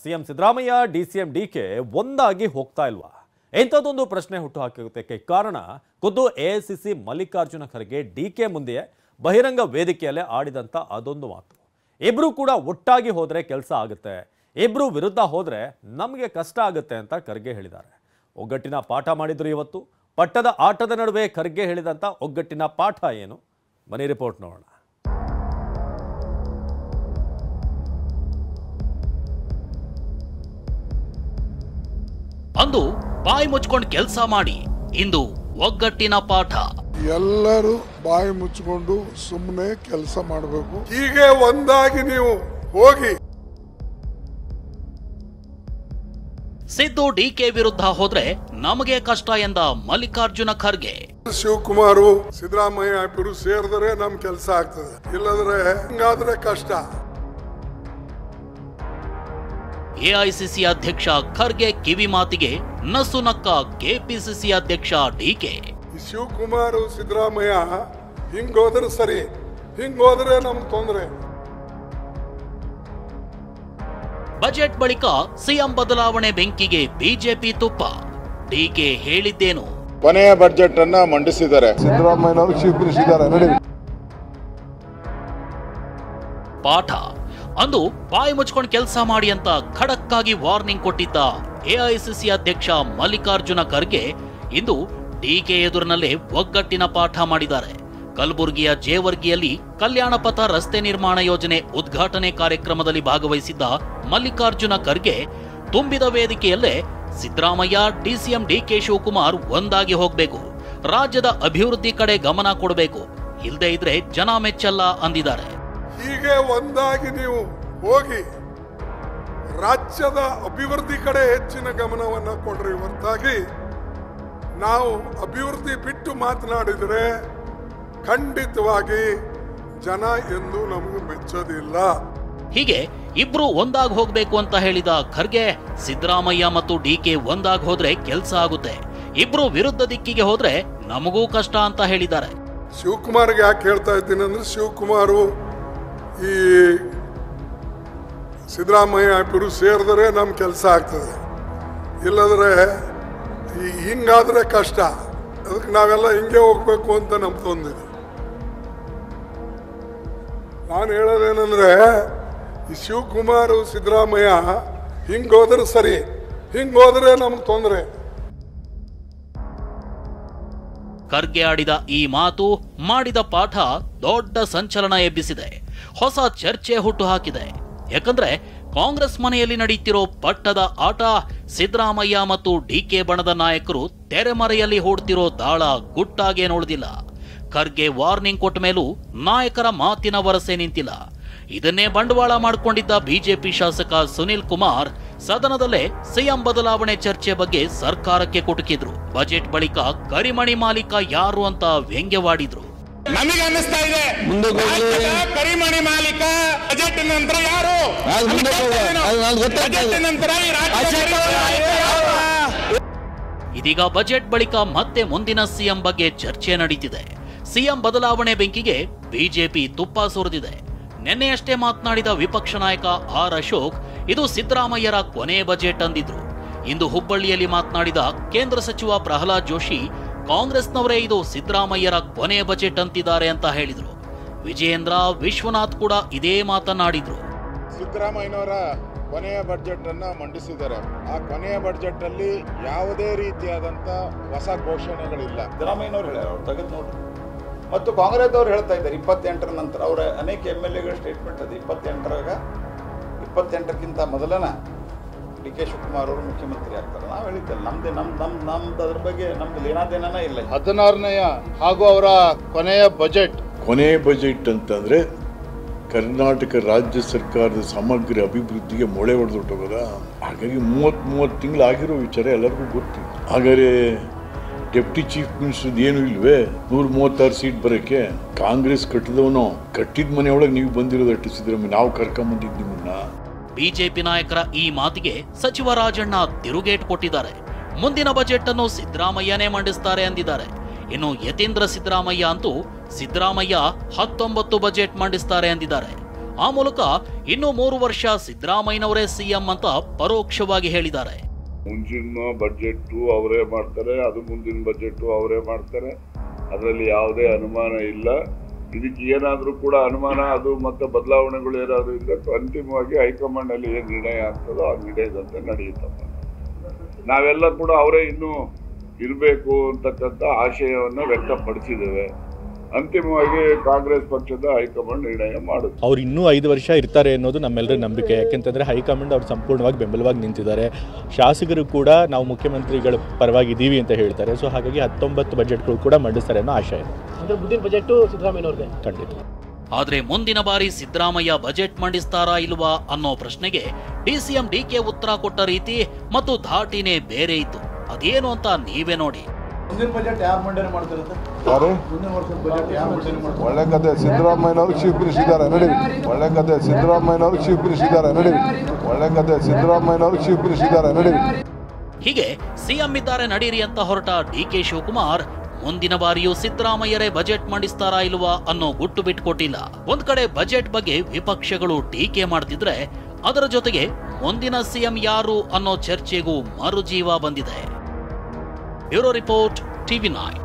CM Siddaramaiah DCM DK ಒಂದಾಗಿ ಹೋಗ್ತಾ ಇಲ್ವಾ? ಎಂಥದೊಂದು ಪ್ರಶ್ನೆ ಹುಟ್ಟುಹಾಕುವುದಕ್ಕೆ ಕಾರಣ ಖುದ್ದು ಎಐಸಿಸಿ ಮಲ್ಲಿಕಾರ್ಜುನ ಖರ್ಗೆ ಡಿಕೆ ಮುಂದೆಯೇ ಬಹಿರಂಗ ವೇದಿಕೆಯಲ್ಲೇ ಆಡಿದಂಥ ಅದೊಂದು ಮಾತು. ಇಬ್ರು ಕೂಡ ಒಟ್ಟಾಗಿ ಹೋದರೆ ಕೆಲಸ ಆಗುತ್ತೆ, ಇಬ್ರು ವಿರುದ್ಧ ಹೋದರೆ ನಮಗೆ ಕಷ್ಟ ಆಗುತ್ತೆ ಅಂತ ಖರ್ಗೆ ಹೇಳಿದ್ದಾರೆ. ಒಗ್ಗಟ್ಟಿನ ಪಾಠ ಮಾಡಿದ್ರು ಇವತ್ತು. ಪಟ್ಟದ ಆಟದ ನಡುವೆ ಖರ್ಗೆ ಹೇಳಿದಂಥ ಒಗ್ಗಟ್ಟಿನ ಪಾಠ ಏನು? ಬನ್ನಿ ರಿಪೋರ್ಟ್ ನೋಡೋಣ. ಅಂದು ಬಾಯಿ ಮುಚ್ಕೊಂಡು ಕೆಲಸ ಮಾಡಿ, ಇಂದು ಒಗ್ಗಟ್ಟಿನ ಪಾಠ. ಎಲ್ಲರೂ ಬಾಯಿ ಮುಚ್ಚಿಕೊಂಡು ಸುಮ್ಮನೆ ಕೆಲಸ ಮಾಡಬೇಕು. ಹೀಗೆ ಒಂದಾಗಿ ನೀವು ಹೋಗಿ. ಸಿದ್ದು ಡಿಕೆ ವಿರುದ್ಧ ಹೋದ್ರೆ ನಮಗೆ ಕಷ್ಟ ಎಂದ ಮಲ್ಲಿಕಾರ್ಜುನ ಖರ್ಗೆ. ಶಿವಕುಮಾರ್ ಸಿದ್ದರಾಮಯ್ಯ ಇಬ್ಬರು ಸೇರಿದ್ರೆ ನಮ್ ಕೆಲಸ ಆಗ್ತದೆ, ಇಲ್ಲದ್ರೆ ಹಿಂಗಾದ್ರೆ ಕಷ್ಟ. ಎಐಸಿಸಿ ಅಧ್ಯಕ್ಷ ಖರ್ಗೆ ಕಿವಿ ಮಾತಿಗೆ ನಸು ನಕ್ಕ ಕೆಪಿಸಿಸಿ ಅಧ್ಯಕ್ಷ ಡಿಕೆ. ಶಿವಕುಮಾರ್ ಸಿದ್ದರಾಮಯ್ಯ ಹಿಂಗೋದ್ರೆ ಸರಿ, ಹಿಂಗೋದ್ರೆ ನಮ್ಗೆ ತೊಂದರೆ. ಬಜೆಟ್ ಬಳಿಕ ಸಿಎಂ ಬದಲಾವಣೆ ಬೆಂಕಿಗೆ ಬಿಜೆಪಿ ತುಪ್ಪ. ಡಿಕೆ ಹೇಳಿದ್ದೇನು? ಕೊನೆಯ ಬಜೆಟ್ ಅನ್ನ ಮಂಡಿಸಿದ್ದಾರೆ. ಸಿದ್ದರಾಮಯ್ಯನವರು ಚೀಫ್ ಮಿನಿಸ್ಟರ್ ಇದ್ದಾರೆ. ಪಾಠ. ಅಂದು ಬಾಯಿ ಮುಚ್ಕೊಂಡು ಕೆಲಸ ಮಾಡಿ ಅಂತ ಖಡಕ್ ಆಗಿ ವಾರ್ನಿಂಗ್ ಕೊಟ್ಟಿದ್ದ ಎಐಸಿಸಿ ಅಧ್ಯಕ್ಷ ಮಲ್ಲಿಕಾರ್ಜುನ ಖರ್ಗೆ ಇಂದು ಡಿಕೆ ಎದುರಿನಲ್ಲೇ ಒಗ್ಗಟ್ಟಿನ ಪಾಠ ಮಾಡಿದ್ದಾರೆ. ಕಲಬುರಗಿಯ ಜೇವರ್ಗಿಯಲ್ಲಿ ಕಲ್ಯಾಣ ಪಥ ರಸ್ತೆ ನಿರ್ಮಾಣ ಯೋಜನೆ ಉದ್ಘಾಟನೆ ಕಾರ್ಯಕ್ರಮದಲ್ಲಿ ಭಾಗವಹಿಸಿದ್ದ ಮಲ್ಲಿಕಾರ್ಜುನ ಖರ್ಗೆ ತುಂಬಿದ ವೇದಿಕೆಯಲ್ಲೇ ಸಿದ್ದರಾಮಯ್ಯ, ಡಿಸಿಎಂ ಡಿಕೆ ಶಿವಕುಮಾರ್ ಒಂದಾಗಿ ಹೋಗಬೇಕು, ರಾಜ್ಯದ ಅಭಿವೃದ್ಧಿ ಕಡೆ ಗಮನ ಕೊಡಬೇಕು, ಇಲ್ಲದೆ ಇದ್ರೆ ಜನ ಮೆಚ್ಚಲ್ಲ ಅಂದಿದ್ದಾರೆ. ಹೀಗೆ ಒಂದಾಗಿ ನೀವು ಹೋಗಿ ರಾಜ್ಯದ ಅಭಿವೃದ್ಧಿ ಕಡೆ ಹೆಚ್ಚಿನ ಗಮನವನ್ನ ಕೊಡ್ರಿ ಹೊರತಾಗಿ ನಾವು ಅಭಿವೃದ್ಧಿ ಬಿಟ್ಟು ಮಾತನಾಡಿದರೆ ಖಂಡಿತವಾಗಿ ಜನ ಎಂದು ನಮಗೆ ಮೆಚ್ಚೋದಿಲ್ಲ. ಹೀಗೆ ಇಬ್ರು ಒಂದಾಗಿ ಹೋಗ್ಬೇಕು ಅಂತ ಹೇಳಿದ ಖರ್ಗೆ, ಸಿದ್ದರಾಮಯ್ಯ ಮತ್ತು ಡಿಕೆ ಒಂದಾಗಿ ಹೋದ್ರೆ ಕೆಲಸ ಆಗುತ್ತೆ, ಇಬ್ರು ವಿರುದ್ಧ ದಿಕ್ಕಿಗೆ ಹೋದ್ರೆ ನಮಗೂ ಕಷ್ಟ ಅಂತ ಹೇಳಿದ್ದಾರೆ. ಶಿವಕುಮಾರ್ಗೆ ಯಾಕೆ ಹೇಳ್ತಾ ಇದ್ದೀನಿ ಅಂದ್ರೆ, ಶಿವಕುಮಾರ್ ಈ ಸಿದ್ದರಾಮಯ್ಯ ಇಬ್ಬರು ಸೇರಿದ್ರೆ ನಮ್ ಕೆಲಸ ಆಗ್ತದೆ, ಇಲ್ಲದ್ರೆ ಹಿಂಗಾದ್ರೆ ಕಷ್ಟ. ಅದಕ್ಕೆ ನಾವೆಲ್ಲ ಹಿಂಗೆ ಹೋಗ್ಬೇಕು ಅಂತ ನಮ್ಗೆ ತೊಂದಿದೆ. ನಾನು ಹೇಳೋದೇನಂದ್ರೆ, ಈ ಶಿವಕುಮಾರ್ ಸಿದ್ದರಾಮಯ್ಯ ಹಿಂಗೋದ್ರೆ ಸರಿ, ಹಿಂಗೋದ್ರೆ ನಮ್ಗೆ ತೊಂದರೆ. ಖರ್ಗೆ ಆಡಿದ ಈ ಮಾತು, ಮಾಡಿದ ಪಾಠ ದೊಡ್ಡ ಸಂಚಲನ ಎಬ್ಬಿಸಿದೆ, ಹೊಸ ಚರ್ಚೆ ಹುಟ್ಟು ಹಾಕಿದೆ. ಯಾಕಂದ್ರೆ ಕಾಂಗ್ರೆಸ್ ಮನೆಯಲ್ಲಿ ನಡೆಯುತ್ತಿರೋ ಪಟ್ಟದ ಆಟ, ಸಿದ್ದರಾಮಯ್ಯ ಮತ್ತು ಡಿಕೆ ಬಣದ ನಾಯಕರು ತೆರೆಮರೆಯಲ್ಲಿ ಹೂಡ್ತಿರೋ ದಾಳ ಗುಟ್ಟಾಗೇ ನೋಡುದಿಲ್ಲ. ಖರ್ಗೆ ವಾರ್ನಿಂಗ್ ಕೊಟ್ಟ ಮೇಲೂ ನಾಯಕರ ಮಾತಿನ ವರಸೆ ನಿಂತಿಲ್ಲ. ಇದನ್ನೇ ಬಂಡವಾಳ ಮಾಡಿಕೊಂಡಿದ್ದ ಬಿಜೆಪಿ ಶಾಸಕ ಸುನಿಲ್ ಕುಮಾರ್ ಸದನದಲ್ಲೇ ಸಿಎಂ ಬದಲಾವಣೆ ಚರ್ಚೆ ಬಗ್ಗೆ ಸರ್ಕಾರಕ್ಕೆ ಕುಟುಕಿದ್ರು. ಬಜೆಟ್ ಬಳಿಕ ಕರಿಮಣಿ ಮಾಲೀಕ ಯಾರು ಅಂತ ವ್ಯಂಗ್ಯವಾಡಿದ್ರು. ನಮಗೆ ಅನ್ನಿಸ್ತಾ ಇದೆ, ಕರಿಮಣಿ ಮಾಲೀಕ ಬಜೆಟ್ ನಂತರ ಯಾರು? ಇದೀಗ ಬಜೆಟ್ ಬಳಿಕ ಮತ್ತೆ ಮುಂದಿನ ಸಿಎಂ ಬಗ್ಗೆ ಚರ್ಚೆ ನಡೀತಿದೆ. ಸಿಎಂ ಬದಲಾವಣೆ ಬೆಂಕಿಗೆ ಬಿಜೆಪಿ ತುಪ್ಪ ಸುರಿದಿದೆ. ನಿನ್ನೆಯಷ್ಟೇ ಮಾತನಾಡಿದ ವಿಪಕ್ಷ ನಾಯಕ ಆರ್ ಅಶೋಕ್ ಇದು ಸಿದ್ದರಾಮಯ್ಯರ ಕೊನೆ ಬಜೆಟ್ ಅಂದಿದ್ರು. ಇಂದು ಹುಬ್ಬಳ್ಳಿಯಲ್ಲಿ ಮಾತನಾಡಿದ ಕೇಂದ್ರ ಸಚಿವ ಪ್ರಹ್ಲಾದ್ ಜೋಶಿ ಕಾಂಗ್ರೆಸ್ನವರೇ ಇದು ಸಿದ್ದರಾಮಯ್ಯರ ಕೊನೆ ಬಜೆಟ್ ಅಂತಿದ್ದಾರೆ ಅಂತ ಹೇಳಿದ್ರು. ವಿಜಯೇಂದ್ರ, ವಿಶ್ವನಾಥ್ ಕೂಡ ಇದೇ ಮಾತನಾಡಿದ್ರು. ಸಿದ್ದರಾಮಯ್ಯನವರ ಕೊನೆಯ ಬಜೆಟ್ ಅನ್ನ ಮಂಡಿಸಿದ್ದಾರೆ. ಆ ಕೊನೆಯ ಬಜೆಟ್ ಅಲ್ಲಿ ಯಾವುದೇ ರೀತಿಯಾದಂತ ಹೊಸ ಘೋಷಣೆಗಳಿಲ್ಲ. ಸಿದ್ದರಾಮಯ್ಯನವರು ಹೇಳ್ಯಾರ, ಅವ್ರು ತೆಗೆದು ನೋಡಿ. ಮತ್ತು ಕಾಂಗ್ರೆಸ್ ಅವರು ಹೇಳ್ತಾ ಇದ್ದಾರೆ 28ರ ನಂತರ ಅವರ ಅನೇಕ MLAಗಳ ಸ್ಟೇಟ್ಮೆಂಟ್ ಅದು. 28ಕ್ಕಿಂತ ಮೊದಲನ ಡಿ.ಕೆ. ಶಿವಕುಮಾರ್ ಅವರು ಮುಖ್ಯಮಂತ್ರಿ ಆಗ್ತಾರೆ. ನಾವು ಹೇಳಿದ್ದಲ್ಲ, ನಮ್ದು ಅದ್ರ ಬಗ್ಗೆ ನಮ್ದು ಲೇನಾದೇನ ಇಲ್ಲ. 16ನೇಯ ಹಾಗೂ ಅವರ ಕೊನೆಯ ಬಜೆಟ್ ಅಂತಂದ್ರೆ ಕರ್ನಾಟಕ ರಾಜ್ಯ ಸರ್ಕಾರದ ಸಮಗ್ರ ಅಭಿವೃದ್ಧಿಗೆ ಮೊಳೆ ಹೊಡೆದೊಟ್ಟೋಗದ. ಹಾಗಾಗಿ 30 ತಿಂಗಳು ಆಗಿರೋ ವಿಚಾರ ಎಲ್ಲರಿಗೂ ಗೊತ್ತು. ಹಾಗಾದ್ರೆ ಡೆಪ್ಟಿ ಚೀಫ್ ಮಿನಿಸ್ಟರ್ ಏನು ಇಲ್ವೇ? 136 ಸೀಟ್ ಬರೋಕ್ಕೆ ಕಾಂಗ್ರೆಸ್ ಕಟ್ಟಿದವನು ಕಟ್ಟಿದ ಮನೆಯೊಳಗೆ ನೀವು ಬಂದಿರೋದಷ್ಟು ಸಿದ್ದರಾಮಯ್ಯ, ನಾವು ಕರ್ಕೊಂಬಂದಿದ್ದು ನಿಮ್ಮನ್ನ. ಬಿಜೆಪಿ ನಾಯಕರ ಈ ಮಾತಿಗೆ ಸಚಿವ ರಾಜಣ್ಣ ತಿರುಗೇಟ್ ಕೊಟ್ಟಿದ್ದಾರೆ. ಮುಂದಿನ ಬಜೆಟ್ ಅನ್ನು ಸಿದ್ದರಾಮಯ್ಯನೇ ಮಂಡಿಸ್ತಾರೆ ಅಂದಿದ್ದಾರೆ. ಇನ್ನು ಯತೀಂದ್ರ ಸಿದ್ದರಾಮಯ್ಯ ಅಂತೂ ಸಿದ್ದರಾಮಯ್ಯ 19 ಬಜೆಟ್ ಮಂಡಿಸ್ತಾರೆ ಅಂದಿದ್ದಾರೆ. ಆ ಮೂಲಕ ಇನ್ನು 3 ವರ್ಷ ಸಿದ್ದರಾಮಯ್ಯನವರೇ ಸಿಎಂ ಅಂತ ಪರೋಕ್ಷವಾಗಿ ಹೇಳಿದ್ದಾರೆ. ಮುಂಚಿನ ಬಜೆಟ್ ಅವರೇ ಮಾಡ್ತಾರೆ, ಅದು ಮುಂದಿನ ಬಜೆಟ್ ಅವರೇ ಮಾಡ್ತಾರೆ, ಅದರಲ್ಲಿ ಯಾವುದೇ ಅನುಮಾನ ಇಲ್ಲ. ಇದಕ್ಕೆ ಏನಾದರೂ ಕೂಡ ಅನುಮಾನ ಅದು ಮತ್ತೆ ಬದಲಾವಣೆಗಳು ಏನಾದರೂ ಇದ್ರೆ ಅಂತಿಮವಾಗಿ ಹೈಕಮಾಂಡ್ ಅಲ್ಲಿ ಏನು ನಿರ್ಣಯ ಆಗ್ತದೋ ಆ ನಿರ್ಣಯದಂತೆ ನಡೆಯುತ್ತಪ್ಪ. ನಾವೆಲ್ಲ ಕೂಡ ಅವರೇ ಇನ್ನೂ ಇರಬೇಕು ಅಂತಕ್ಕಂಥ ಆಶಯವನ್ನು ವ್ಯಕ್ತಪಡಿಸಿದ್ದೇವೆ. ಅಂತಿಮವಾಗಿ ಕಾಂಗ್ರೆಸ್ ಪಕ್ಷದ ಹೈಕಮಾಂಡ್ ನಿರ್ಣಯ ಮಾಡುತ್ತೆ. ಅವ್ರು ಇನ್ನೂ 5 ವರ್ಷ ಇರ್ತಾರೆ ಅನ್ನೋದು ನಮ್ಮೆಲ್ಲರ ನಂಬಿಕೆ. ಯಾಕೆಂತಂದರೆ ಹೈಕಮಾಂಡ್ ಅವ್ರು ಸಂಪೂರ್ಣವಾಗಿ ಬೆಂಬಲವಾಗಿ ನಿಂತಿದ್ದಾರೆ. ಶಾಸಕರು ಕೂಡ ನಾವು ಮುಖ್ಯಮಂತ್ರಿಗಳ ಪರವಾಗಿ ಇದ್ದೀವಿ ಅಂತ ಹೇಳ್ತಾರೆ. ಸೊ ಹಾಗಾಗಿ 19 ಬಜೆಟ್ಗಳು ಕೂಡ ಮಂಡಿಸ್ತಾರೆ ಅನ್ನೋ ಆಶಯ ಇದೆ. ಮುಂದಿನ ಬಜೆಟ್ ಸಿದ್ದರಾಮಯ್ಯನವ್ರಿಗೆ ಖಂಡಿತ. ಆದ್ರೆ ಮುಂದಿನ ಬಾರಿ ಸಿದ್ದರಾಮಯ್ಯ ಬಜೆಟ್ ಮಂಡಿಸ್ತಾರಾ ಇಲ್ವಾ ಅನ್ನೋ ಪ್ರಶ್ನೆಗೆ ಡಿಸಿಎಂ ಡಿಕೆ ಉತ್ತರ ಕೊಟ್ಟ ರೀತಿ ಮತ್ತು ಧಾಟಿನೇ ಬೇರೆ ಇತ್ತು. ಅದೇನು ಅಂತ ನೀವೇ ನೋಡಿ. ಮುಂದಿನ ಬಜೆಟ್ ಯಾರು ಮಂಡನೆ ಮಾಡ್ತಾರೆ? ಯಾರು ಮುಂದಿನ ವರ್ಷದ ಬಜೆಟ್ ಯಾರು ಮಂಡನೆ ಮಾಡ್ತಾರೆ? ಒಳ್ಳೆ ಕತೆ. ಸಿದ್ದರಾಮಯ್ಯನವರು ಚೀಫ್ ಮಿನಿಸ್ಟರ್ ಇದ್ದಾರೆ ನಡೀವಿ. ಒಳ್ಳೆ ಕತೆ. ಸಿದ್ದರಾಮಯ್ಯನವರು ಚೀಫ್ ಮಿನಿಸ್ಟರ್ ಇದ್ದಾರೆ ನಡೀವಿ. ಒಳ್ಳೆ ಕತೆ. ಸಿದ್ದರಾಮಯ್ಯನವರು ಚೀಫ್ ಮಿನಿಸ್ಟರ್ ಇದ್ದಾರೆ ನಡೀವಿ. ಹೀಗೆ ಸಿಎಂ ಇದ್ದಾರೆ ನಡೀರಿ ಅಂತ ಹೊರಟ ಡಿಕೆ ಶಿವಕುಮಾರ್ ಮುಂದಿನ ಬಾರಿಯೂ ಸಿದ್ದರಾಮಯ್ಯರೇ ಬಜೆಟ್ ಮಂಡಿಸ್ತಾರಾ ಇಲ್ವಾ ಅನ್ನೋ ಗುಟ್ಟು ಬಿಟ್ಕೊಟ್ಟಿಲ್ಲ. ಒಂದ್ ಕಡೆ ಬಜೆಟ್ ಬಗ್ಗೆ ವಿಪಕ್ಷಗಳು ಟೀಕೆ ಮಾಡ್ತಿದ್ರೆ, ಅದರ ಜೊತೆಗೆ ಮುಂದಿನ ಸಿಎಂ ಯಾರು ಅನ್ನೋ ಚರ್ಚೆಗೂ ಮರುಜೀವ ಬಂದಿದೆ. Bureau report, TV9.